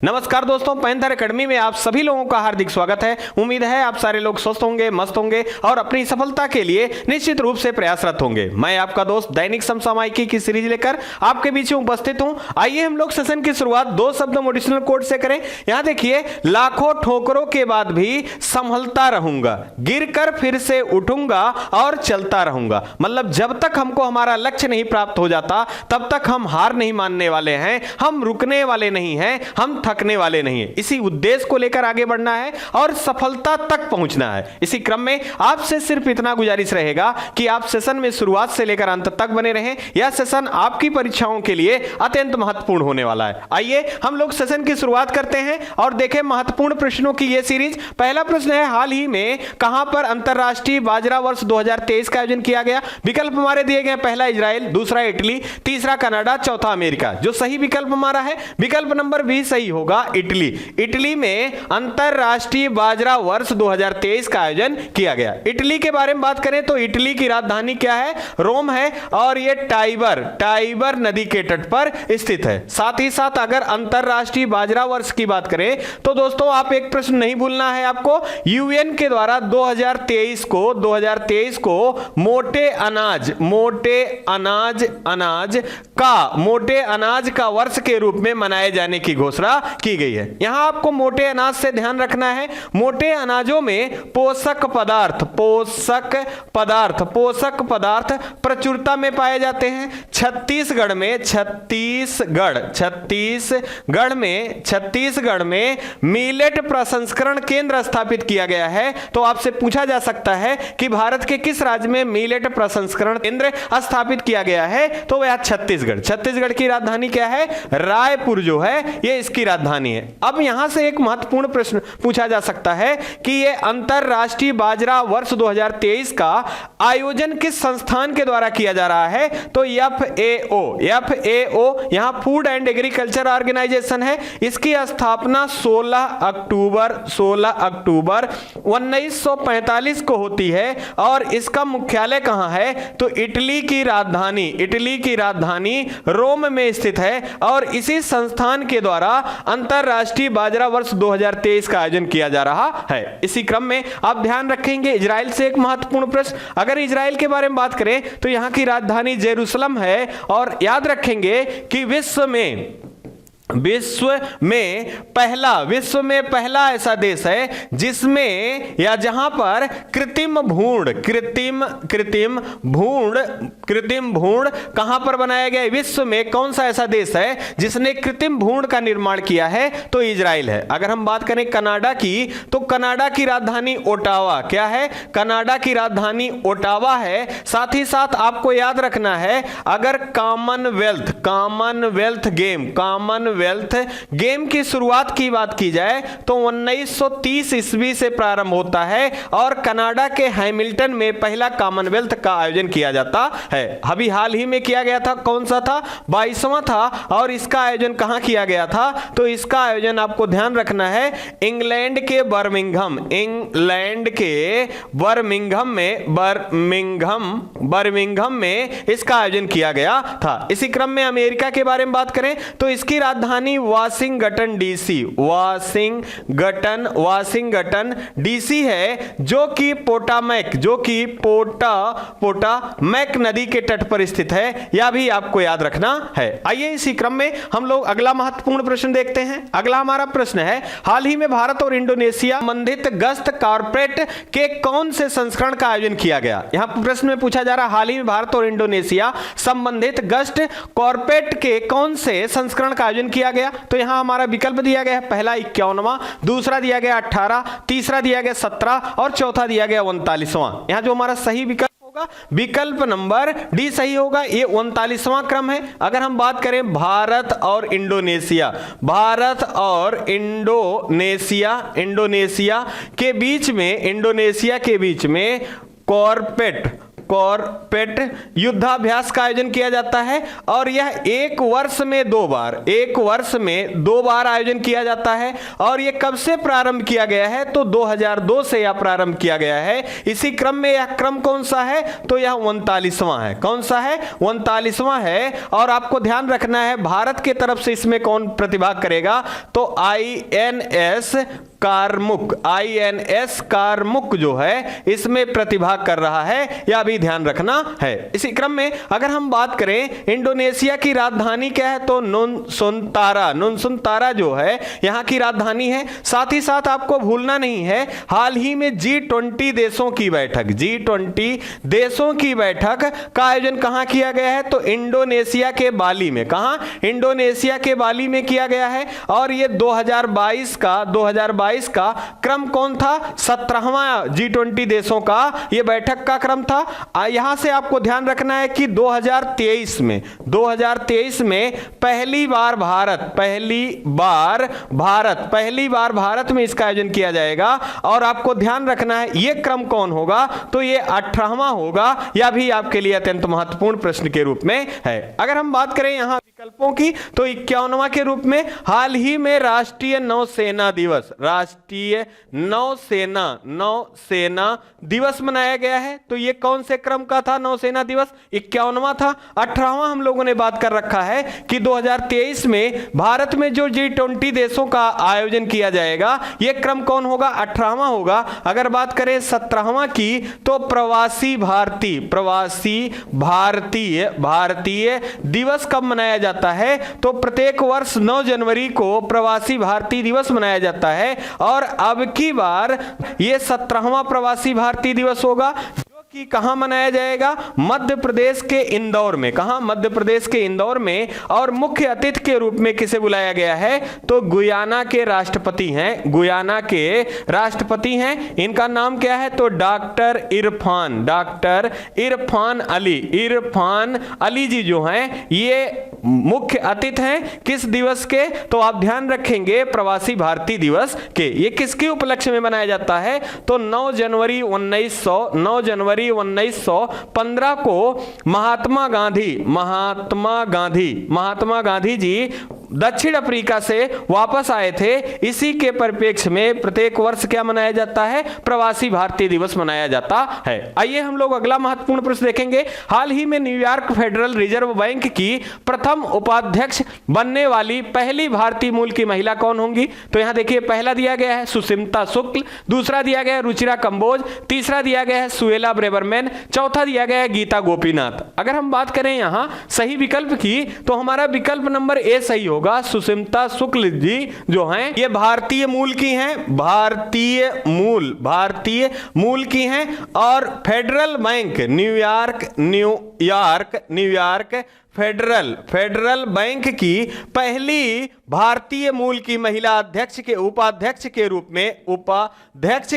नमस्कार दोस्तों, panther academy में आप सभी लोगों का हार्दिक स्वागत है। उम्मीद है आप सारे लोग स्वस्थ होंगे, मस्त होंगे और अपनी सफलता के लिए निश्चित रूप से प्रयासरत होंगे। मैं आपका दोस्त दैनिक समसामयिकी की सीरीज लेकर आपके बीच उपस्थित हूं। आइए हम लोग सेशन की शुरुआत दो शब्द मोटिवेशनल कोट से करें। यहां देखिए, लाखों ठोकरों के बाद भी संभलता रहूंगा, गिरकर फिर से उठूंगा और चलता रहूंगा। मतलब जब तक हमको हमारा लक्ष्य नहीं प्राप्त हो जाता तब तक हम हार नहीं मानने वाले हैं, हम रुकने वाले नहीं हैं, हम थकने वाले नहीं है। इसी उद्देश्य को लेकर आगे बढ़ना है और सफलता तक पहुंचना है। इसी क्रम में आपसे सिर्फ इतना गुजारिश रहेगा कि आप सेशन में शुरुआत से लेकर अंत तक बने रहें। यह सेशन आपकी परीक्षाओं के लिए अत्यंत महत्वपूर्ण होने वाला है। आइए हम लोग सेशन की शुरुआत करते हैं और देखें महत्वपूर्ण प्रश्नों की यह सीरीज। पहला प्रश्न है, हाल ही में कहां पर अंतरराष्ट्रीय बाजरा वर्ष 2023 का आयोजन किया गया? विकल्प हमारे दिए गए, पहला इजराइल, दूसरा इटली, तीसरा कनाडा, चौथा अमेरिका। जो सही विकल्प हमारा है विकल्प नंबर बी सही होगा, इटली। इटली में अंतरराष्ट्रीय बाजरा वर्ष 2023 का आयोजन किया गया। इटली के बारे में बात करें तो इटली की राजधानी क्या है? रोम है और यह टाइबर नदी के तट पर स्थित है। साथ ही साथ अगर अंतरराष्ट्रीय बाजरा वर्ष की बात करें तो दोस्तों आप एक प्रश्न नहीं भूलना है आपको। यूएन के द्वारा 2023 को मोटे अनाज का वर्ष के रूप में मनाए जाने की घोषणा की गई है। यहां आपको मोटे अनाज से ध्यान रखना है। मोटे अनाजों में पोषक पदार्थ प्रचुरता में पाए जाते हैं। छत्तीसगढ़ में मिलेट प्रसंस्करण केंद्र स्थापित किया गया है। तो आपसे पूछा जा सकता है कि भारत के किस राज्य में मिलेट प्रसंस्करण केंद्र स्थापित किया गया है? तो वह छत्तीसगढ़ की राजधानी क्या है? रायपुर जो है ये इसकी राजधानी है। अब यहां से एक महत्वपूर्ण प्रश्न पूछा जा सकता है कि यह अंतरराष्ट्रीय बाजरा वर्ष 2023 का आयोजन किस संस्थान के द्वारा किया जा रहा है? तो FAO यहां फूड एंड एग्रीकल्चर ऑर्गेनाइजेशन है। इसकी स्थापना 16 अक्टूबर 1945 को होती है और इसका मुख्यालय कहां है? तो इटली की राजधानी रोम में स्थित है और इसी संस्थान के द्वारा अंतरराष्ट्रीय बाजरा वर्ष 2023 का आयोजन किया जा रहा है। इसी क्रम में आप ध्यान रखेंगे इजराइल से एक महत्वपूर्ण प्रश्न। अगर इजराइल के बारे में बात करें तो यहां की राजधानी जेरूसलम है और याद रखेंगे कि विश्व में पहला ऐसा देश है जिसमें या जहां पर कृत्रिम भ्रूण कहां पर बनाया गया? विश्व में कौन सा ऐसा देश है जिसने कृत्रिम भ्रूण का निर्माण किया है? तो इजराइल है। अगर हम बात करें कनाडा की तो कनाडा की राजधानी ओटावा क्या है? कनाडा की राजधानी ओटावा है। साथ ही साथ आपको याद रखना है, अगर कॉमनवेल्थ गेम की शुरुआत की बात की जाए तो 1930 ईस्वी से प्रारंभ होता है और कनाडा के हैमिल्टन में पहला कॉमनवेल्थ का आयोजन किया जाता है। अभी हाल ही में किया गया था, कौन सा था? 22वां था। और इसका आयोजन कहां किया गया था? तो इसका आयोजन आपको ध्यान रखना है इंग्लैंड के बर्मिंघम में इसका आयोजन किया गया था। इसी क्रम में अमेरिका के बारे में बात करें तो इसकी राजधानी वाशिंगटन डीसी है, जो कि पोटामैक नदी के तट पर स्थित है। यह भी आपको याद रखना है। आइए इसी क्रम में हम लोग अगला महत्वपूर्ण प्रश्न देखते हैं। अगला हमारा प्रश्न है, हाल ही में भारत और इंडोनेशिया संबंधित गश्त कॉर्पोरेट के कौन से संस्करण का आयोजन किया गया? यहां प्रश्न में पूछा जा रहा है, हाल ही में भारत और इंडोनेशिया संबंधित गश्त कॉर्पोरेट के कौन से संस्करण का आयोजन किया गया? तो यहां हमारा विकल्प दिया गया है, पहला 51वां, दूसरा दिया गया 18, तीसरा दिया गया 17 और चौथा दिया गया 39वां। यहां जो हमारा सही विकल्प होगा विकल्प नंबर डी सही होगा। ये 39वां क्रम है। अगर हम बात करें भारत और इंडोनेशिया के बीच में कॉर्पेट युद्धाभ्यास का आयोजन किया जाता है और यह एक वर्ष में 2 बार आयोजन किया जाता है। और यह कब से प्रारंभ किया गया है? तो 2002 से यह प्रारंभ किया गया है। इसी क्रम में यह क्रम कौन सा है? तो यह 39वां है। कौन सा है? 39वां है। और आपको ध्यान रखना है भारत के तरफ से इसमें कौन प्रतिभाग करेगा? तो आईएनएस कारमुक जो है इसमें प्रतिभाग कर रहा है, यह भी ध्यान रखना है। इसी क्रम में अगर हम बात करें इंडोनेशिया की राजधानी क्या है? तो नुनसुनतारा जो है यहां की राजधानी है। साथ ही साथ आपको भूलना नहीं है हाल ही में G20 देशों की बैठक का आयोजन कहां किया गया है? तो इंडोनेशिया के बाली में। कहां? इंडोनेशिया के बाली में किया गया है। और यह 2022 का क्रम कौन था? 17वां G20 देशों का यह बैठक का क्रम था। यहां से आपको ध्यान रखना है कि 2023 में पहली बार भारत में इसका आयोजन किया जाएगा। और आपको ध्यान रखना है यह क्रम कौन होगा? तो यह 18वां होगा। यह भी आपके लिए अत्यंत महत्वपूर्ण प्रश्न के रूप में है। अगर हम बात करें यहां विकल्पों की तो 51वां के रूप में हाल ही में राष्ट्रीय नौसेना दिवस मनाया गया है। तो यह कौन से क्रम का था? नौसेना दिवस 51वां था। 18वां हम लोगों ने बात कर रखा है कि 2023 में भारत में जो G20 देशों का आयोजन किया जाएगा यह क्रम कौन होगा? 18वां होगा। अगर बात करें 17वां की तो प्रवासी भारतीय दिवस कब मनाया जाता है? तो प्रत्येक वर्ष 9 जनवरी को प्रवासी भारतीय दिवस मनाया जाता है। और अब की बार यह 17वां प्रवासी भारतीय दिवस होगा कि कहां मनाया जाएगा? मध्य प्रदेश के इंदौर में। कहां? मध्य प्रदेश के इंदौर में। और मुख्य अतिथि के रूप में किसे बुलाया गया है? तो गुयाना के राष्ट्रपति हैं। इनका नाम क्या है? तो डॉक्टर इरफान अली जी जो हैं ये मुख्य अतिथि हैं। किस दिवस के? तो आप ध्यान रखेंगे प्रवासी भारतीय दिवस के। ये किसके उपलक्ष्य में मनाया जाता है? तो 9 जनवरी 1915 को महात्मा गांधी जी दक्षिण अफ्रीका से वापस आए थे। इसी के परिप्रेक्ष्य में प्रत्येक वर्ष क्या मनाया जाता है? प्रवासी भारतीय दिवस मनाया जाता है। आइए हम लोग अगला महत्वपूर्ण प्रश्न देखेंगे। हाल ही में न्यूयॉर्क फेडरल रिजर्व बैंक की प्रथम उपाध्यक्ष बनने वाली पहली भारतीय मूल की महिला कौन होंगी? तो यहां देखिए पहला दिया गया है सुष्मिता शुक्ल, दूसरा दिया गया है रुचिरा कंबोज, तीसरा दिया गया है सुएला ब्रेबरमैन, चौथा दिया गया है गीता गोपीनाथ। अगर हम बात करें यहां सही विकल्प की तो हमारा विकल्प नंबर ए सही होगा। सुष्मिता शुक्ल जी जो हैं ये भारतीय मूल की हैं, भारतीय मूल की हैं। और federal bank New York federal bank की पहली भारतीय मूल की महिला उपाध्यक्ष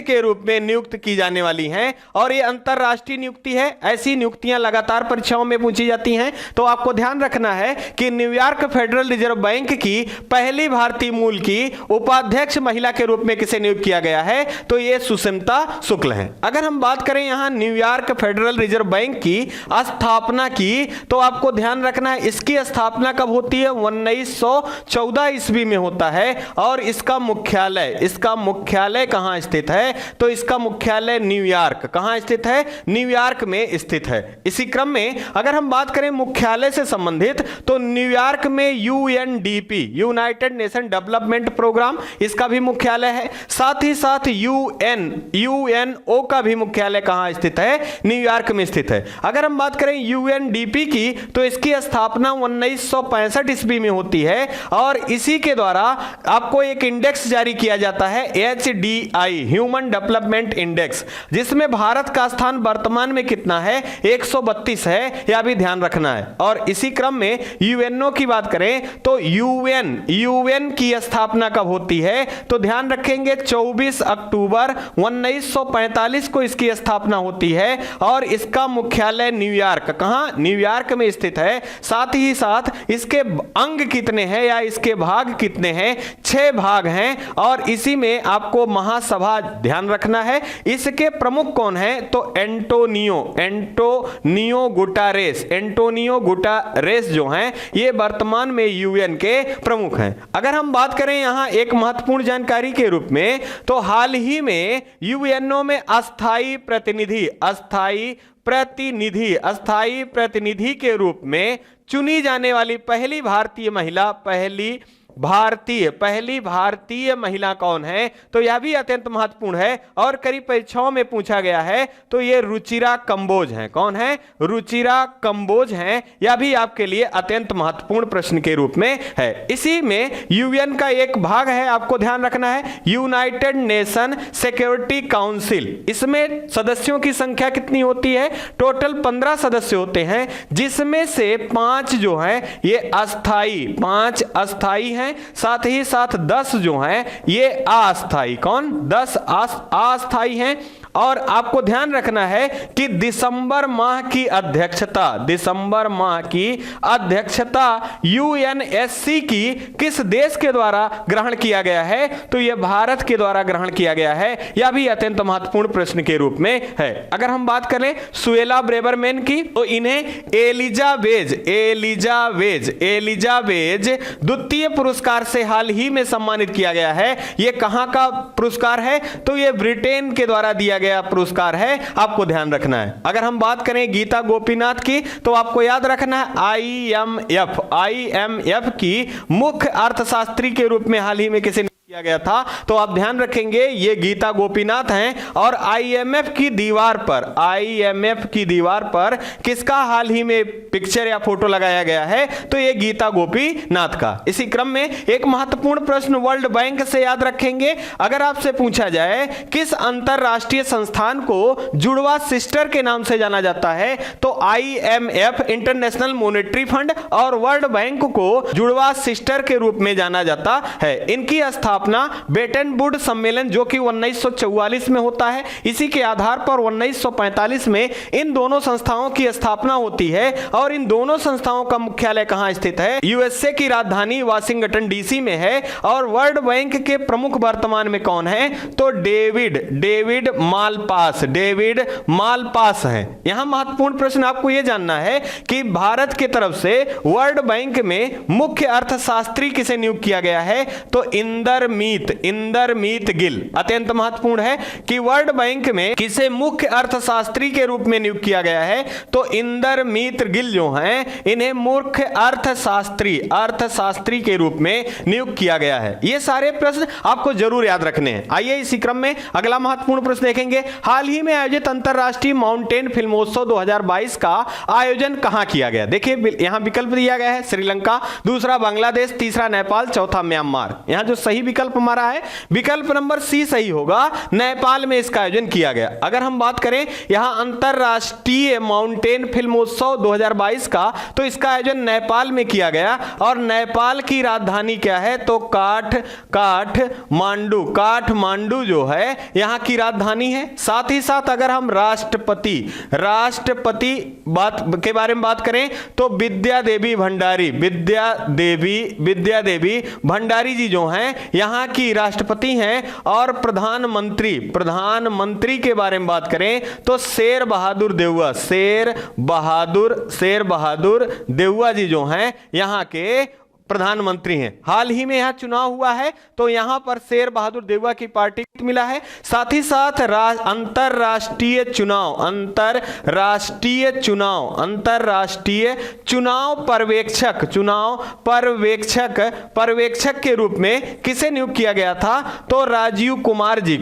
के रूप में नियुक्त की जाने वाली हैं। और ये अंतरराष्ट्रीय नियुक्ति है। ऐसी नियुक्तियां लगातार परीक्षाओं में पूछी जाती हैं। तो आपको ध्यान रखना है कि न्यूयॉर्क फेडरल रिजर्व बैंक की पहली भारतीय मूल की उपाध्यक्ष महिला के रूप में किसे नियुक्त किया गया है? तो ये सुष्मिता शुक्ल हैं। अगर हम बात करें यहां न्यूयॉर्क फेडरल रिजर्व बैंक की स्थापना की तो आपको ध्यान रखना है इसकी स्थापना कब होती है? 1914 ईस्वी में होता है। और इसका मुख्यालय कहां स्थित है? तो इसका मुख्यालय न्यूयॉर्क कहां स्थित है? न्यूयॉर्क में स्थित है। इसी क्रम में अगर हम बात करें मुख्यालय से संबंधित तो न्यूयॉर्क में UNDP United Nation Development Programme इसका भी मुख्यालय है। साथ ही साथ UNO का भी मुख्यालय कहां स्थित है? न्यूयॉर्क में स्थित है। अगर हम बात करें UNDP की तो इसकी स्थापना 1965 ईस्वी में होती है। और इसी के द्वारा आपको एक इंडेक्स जारी किया जाता है HDI ह्यूमन डेवलपमेंट इंडेक्स, जिसमें भारत का स्थान वर्तमान में कितना है? 132 है। यह भी ध्यान रखना है। और इसी क्रम में UNO की बात करें तो UN की स्थापना कब होती है? तो ध्यान रखेंगे 24 अक्टूबर 1945 को इसकी स्थापना होती है। और इसका मुख्यालय न्यूयॉर्क न्यूयॉर्क में स्थित है। साथ ही साथ इसके अंग कितने हैं या इसके भाग कितने हैं, 6 भाग हैं। और इसी में आपको महासभा ध्यान रखना है। इसके प्रमुख कौन हैं, तो एंटोनियो गुटारेस जो हैं ये वर्तमान में यूएन के प्रमुख हैं। अगर हम बात करें यहां एक महत्वपूर्ण जानकारी के रूप में, तो हाल ही में यूएनओ में अस्थाई प्रतिनिधि के रूप में चुनी जाने वाली पहली भारतीय महिला कौन है, तो यह भी अत्यंत महत्वपूर्ण है और करीब परीक्षाओं में पूछा गया है। तो ये रुचिरा कंबोज हैं। कौन है, रुचिरा कंबोज हैं। यह भी आपके लिए अत्यंत महत्वपूर्ण प्रश्न के रूप में है। इसी में यूएन का एक भाग है, आपको ध्यान रखना है, यूनाइटेड नेशन सिक्योरिटी काउंसिल। इसमें सदस्यों की संख्या कितनी होती है, टोटल 15 सदस्य होते हैं, जिसमें से 5 जो हैं ये अस्थाई हैं, साथ ही साथ 10 जो हैं ये अस्थाई। कौन, 10 अस्थाई हैं। और आपको ध्यान रखना है कि दिसंबर माह की अध्यक्षता यूएनएससी की किस देश के द्वारा ग्रहण किया गया है, तो यह भारत के द्वारा ग्रहण किया गया है। यह भी अत्यंत महत्वपूर्ण प्रश्न के रूप में है। अगर हम बात करें सुएला ब्रेबरमैन की, तो इन्हें एलिजावेज द्वितीय पुरस्कार से हाल ही में सम्मानित किया गया है। यह कहां का पुरस्कार है, तो यह ब्रिटेन के द्वारा दिया गया पुरस्कार है, आपको ध्यान रखना है। अगर हम बात करें गीता गोपीनाथ की, तो आपको याद रखना है आईएमएफ की मुख्य अर्थशास्त्री के रूप में हाल ही में किसे किया गया था, तो आप ध्यान रखेंगे ये गीता गोपीनाथ हैं। और आईएमएफ की दीवार पर किसका हाल ही में पिक्चर या फोटो लगाया गया है, तो ये गीता गोपीनाथ का। इसी क्रम में एक महत्वपूर्ण प्रश्न वर्ल्ड बैंक से याद रखेंगे। अगर आपसे पूछा जाए किस अंतरराष्ट्रीय संस्थान को जुड़वा सिस्टर के नाम से जाना जाता है, तो आईएमएफ इंटरनेशनल मॉनेटरी फंड और वर्ल्ड बैंक को जुड़वा सिस्टर के रूप में जाना जाता है। इनकी स्थापना ब्रेटन वुड्स सम्मेलन जो कि 1944 में होता है, इसी के आधार पर 1945 में इन दोनों संस्थाओं की स्थापना होती है। और इन दोनों संस्थाओं का मुख्यालय कहां स्थित है, यूएसए की राजधानी वाशिंगटन डीसी में है। और वर्ल्ड बैंक के प्रमुख वर्तमान में कौन है, तो डेविड मालपास हैं। यहां महत्वपूर्ण प्रश्न आपको यह जानना है कि भारत की तरफ से वर्ल्ड बैंक में मुख्य अर्थशास्त्री किसे नियुक्त किया गया है, तो इंदरमीत गिल। अत्यंत महत्वपूर्ण है कि वर्ल्ड बैंक में किसे मुख्य अर्थशास्त्री के रूप में नियुक्त किया गया है, तो इंदरमीत गिल जो हैं इन्हें मुख्य अर्थशास्त्री के रूप में नियुक्त किया गया है। ये सारे प्रश्न आपको जरूर याद रखने हैं। आइए इसी क्रम में अगला महत्वपूर्ण प्रश्न देखेंगे। हाल ही में आयोजित अंतरराष्ट्रीय माउंटेन फिल्मोत्सव 2022 का आयोजन कहां किया गया। देखिए यहां विकल्प दिया गया है, श्रीलंका, दूसरा बांग्लादेश, तीसरा नेपाल, चौथा म्यांमार। यहां जो सही विकल्प हमारा है विकल्प नंबर सी सही होगा, नेपाल में इसका आयोजन किया गया। अगर हम बात करें यहां अंतरराष्ट्रीय माउंटेन फिल्मोत्सव 2022 का, तो इसका आयोजन नेपाल में किया गया। और नेपाल की राजधानी क्या है, तो काठमांडू जो है यहां की राजधानी है। साथ ही साथ अगर हम राष्ट्रपति बात के बारे में बात करें, तो विद्या देवी भंडारी जी जो हैं यहां की राष्ट्रपति हैं। और प्रधानमंत्री के बारे में बात करें, तो शेर बहादुर देउवा जी जो हैं यहां के प्रधानमंत्री हैं। हाल ही में यहां चुनाव हुआ है, तो यहां पर शेर बहादुर देउवा की पार्टी मिला है। साथ ही साथ अंतरराष्ट्रीय चुनाव पर्यवेक्षक के रूप में किसे नियुक्त किया गया था, तो राजीव कुमार जी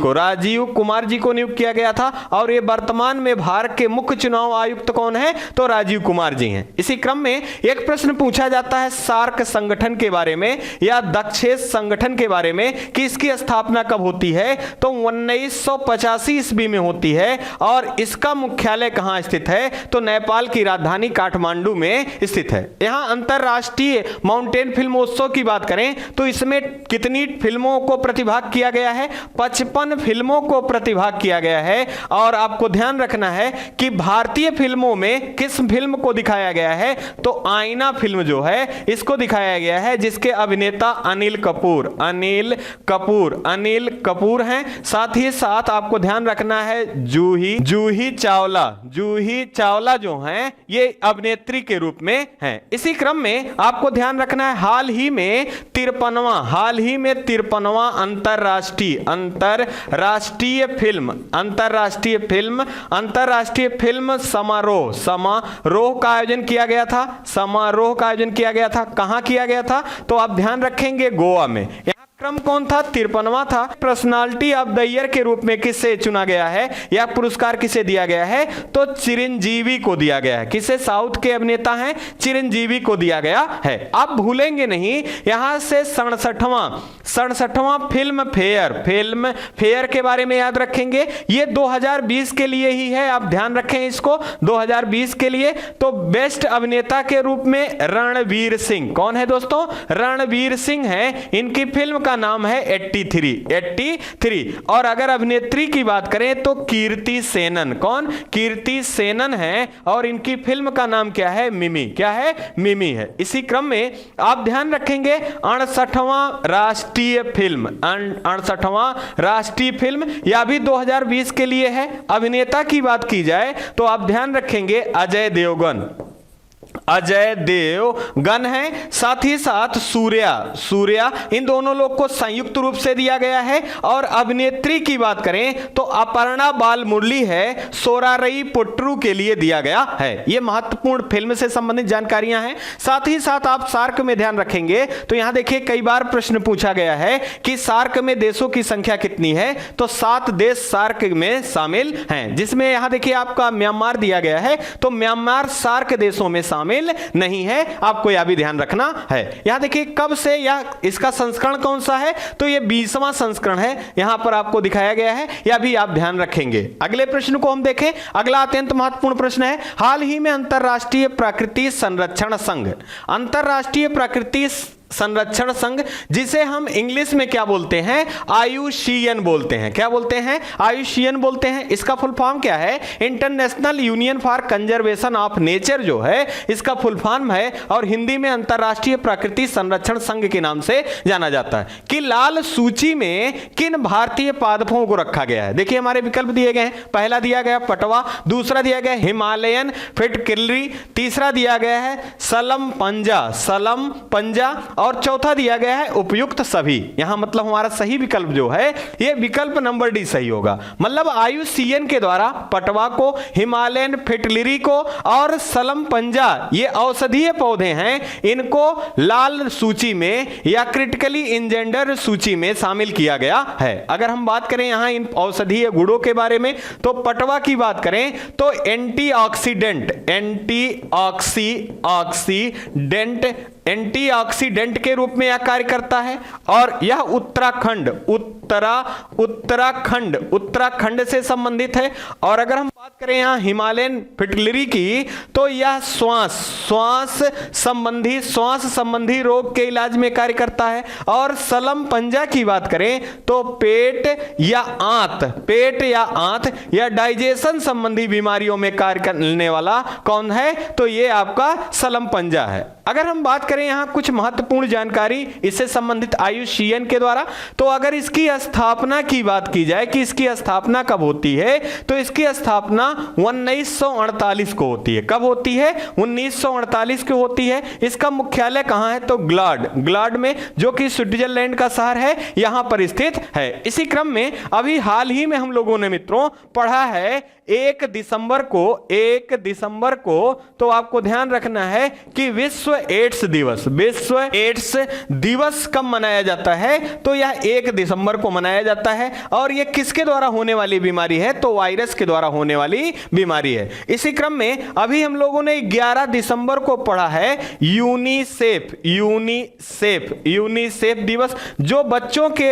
को नियुक्त किया गया था। और ये वर्तमान में भारत के मुख्य चुनाव आयुक्त कौन है, तो राजीव कुमार जी हैं। इसी क्रम में एक प्रश्न पूछा जाता है सार्क संगठन संगठन के बारे में या दक्षेस संगठन के बारे में कि इसकी स्थापना कब होती है, तो 1985 ईस्वी में होती है। और इसका मुख्यालय कहां स्थित है, तो नेपाल की राजधानी काठमांडू में स्थित है। यहां अंतरराष्ट्रीय माउंटेन फिल्मोत्सव की बात करें तो इसमें कितनी फिल्मों को प्रतिभाग किया गया है, 55 फिल्मों को प्रतिभाग किया गया है। और आपको ध्यान रखना है कि भारतीय फिल्मों में किस फिल्म को दिखाया गया है, तो आईना फिल्म जो है इसको दिखाया गया है, जिसके अभिनेता अनिल कपूर हैं। साथ ही साथ आपको ध्यान रखना है जूही चावला जो हैं ये अभिनेत्री के रूप में हैं। इसी क्रम में आपको ध्यान रखना है हाल ही में 53वां अंतरराष्ट्रीय फिल्म समारोह का आयोजन किया गया था। कहां किया गया था, तो आप ध्यान रखेंगे गोवा में। क्रम कौन था, 53वां था। पर्सनालिटी ऑफ द ईयर के रूप में किसे चुना गया है या पुरस्कार किसे दिया गया है, तो चिरंजीवी को दिया गया है। किसे, साउथ के अभिनेता हैं चिरंजीवी को दिया गया है। आप भूलेंगे नहीं, यहां से 67वां फिल्म फेयर के बारे में याद रखेंगे। ये 2020 के लिए ही है, आप ध्यान रखें इसको, 2020 के लिए। तो बेस्ट अभिनेता के रूप में रणवीर सिंह, कौन है दोस्तों, रणवीर सिंह है। इनकी फिल्म का नाम है 83। और अगर अभिनेत्री की बात करें तो कीर्ति सेनन, कौन, कीर्ति सेनन है। और इनकी फिल्म का नाम क्या है, मिमी है। इसी क्रम में आप ध्यान रखेंगे 68वां राष्ट्रीय फिल्म, यह भी 2020 के लिए है। अभिनेता की बात की जाए तो आप ध्यान रखेंगे अजय देवगन है। साथ ही साथ सूर्या, इन दोनों लोग को संयुक्त रूप से दिया गया है। और अभिनेत्री की बात करें तो अपर्णा बाल मुरली है, सोरारई पोट्रू के लिए दिया गया है। यह महत्वपूर्ण फिल्म से संबंधित जानकारियां हैं। साथ ही साथ आप सार्क में ध्यान रखेंगे तो यहां देखिए कई बार प्रश्न पूछा गया है कि सार्क में देशों की संख्या कितनी है, तो 7 देश सार्क में शामिल हैं, जिसमें यहां देखिए आपका म्यांमार दिया गया है। तो म्यांमार सार्क देशों में शामिल नहीं है, आपको यह भी ध्यान रखना है। यहां देखिए कब से या इसका संस्करण कौन सा है, तो यह 20वां संस्करण है, यहां पर आपको दिखाया गया है, यह भी आप ध्यान रखेंगे। अगले प्रश्न को हम देखें। अगला अत्यंत महत्वपूर्ण प्रश्न है, हाल ही में अंतरराष्ट्रीय प्रकृति संरक्षण संघ, जिसे हम इंग्लिश में क्या बोलते हैं, आयुषीएन बोलते हैं। क्या बोलते हैं, आयुषीएन बोलते हैं। इसका फुल फॉर्म क्या है, international union for conservation of nature जो है इसका फुल फॉर्म है। और हिंदी में अंतरराष्ट्रीय प्रकृति संरक्षण संघ के नाम से जाना जाता है। कि लाल सूची में किन भारतीय पादपों को रखा गया है, देखिए हमारे विकल्प दिए गए हैं। पहला दिया गया पटवा, दूसरा दिया गया हिमालयन फिटकिलरी, तीसरा दिया गया है सलम पंजा, और चौथा दिया गया है उपयुक्त सभी। यहां मतलब हमारा सही विकल्प जो है ये विकल्प नंबर डी सही होगा। मतलब आयुषीएन के द्वारा पटवा को, हिमालयन फिटलिरी को और सलम पंजा ये औषधीय पौधे हैं, इनको लाल सूची में या क्रिटिकली इंजेंडर सूची में शामिल किया गया है। अगर हम बात करें यहां इन औषधीय गुणों के बारे में, तो पटवा की बात करें तो एंटीऑक्सीडेंट के रूप में यह कार्य करता है। और यह उत्तराखंड से संबंधित है। और अगर हम बात करें यहां हिमालयन फिटलिरी की, तो यह श्वास संबंधी रोग के इलाज में कार्य करता है। और सलम पंजा की बात करें तो पेट या आंत या डाइजेशन संबंधी बीमारियों में कार्य करने वाला कौन है, तो यह आपका सलम पंजा है। अगर हम बात करें यहां कुछ महत्वपूर्ण जानकारी इससे संबंधित आयुषीएन के द्वारा, तो अगर इसकी स्थापना की बात की जाए कि इसकी स्थापना कब होती है, तो इसकी स्थापना 1948 को होती है। कब होती है, 1948 को होती है। इसका मुख्यालय कहां है, तो ग्लाड में, जो कि स्विट्जरलैंड का शहर है, यहां पर स्थित है। इसी क्रम में अभी हाल ही में हम लोगों ने मित्रों पढ़ा है 1 दिसंबर को तो आपको ध्यान रखना है कि विश्व एड्स दिवस कब मनाया जाता है, तो यह 1 दिसंबर को मनाया जाता है। और यह किसके द्वारा होने वाली बीमारी है, तो वायरस के द्वारा होने वाली बीमारी है। इसी क्रम में अभी हम लोगों ने 11 दिसंबर को पढ़ा है यूनिसेफ दिवस, जो बच्चों के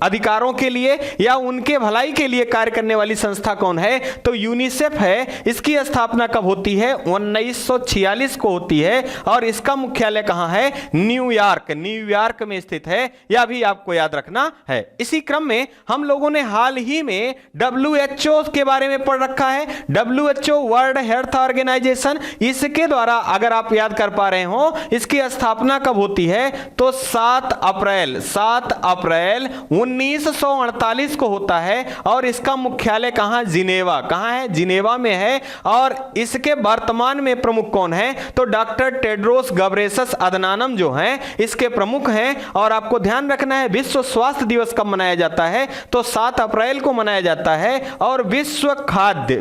अधिकारों के लिए या उनके भलाई के लिए कार्य करने वाली संस्था कौन है, तो यूनिसेफ है। इसकी स्थापना कब होती है, 1946 को होती है। और इसका मुख्यालय कहां है, न्यूयॉर्क में स्थित है। यह भी आपको याद रखना है। इसी क्रम में हम लोगों ने हाल ही में WHO के बारे में पढ़ रखा है। WHO वर्ल्ड हेल्थ ऑर्गेनाइजेशन, इसके द्वारा अगर आप याद कर पा रहे हो, इसकी स्थापना कब होती है, तो 7 अप्रैल 1948 को होता है। और इसका मुख्यालय कहां है, जिनेवा में है। और इसके वर्तमान में प्रमुख कौन है, तो डॉक्टर टेड्रोस गब्रेसस अदनानम जो हैं, इसके प्रमुख हैं। और आपको ध्यान रखना है विश्व स्वास्थ्य दिवस कब मनाया जाता है, तो 7 अप्रैल को मनाया जाता है। और विश्व खाद्य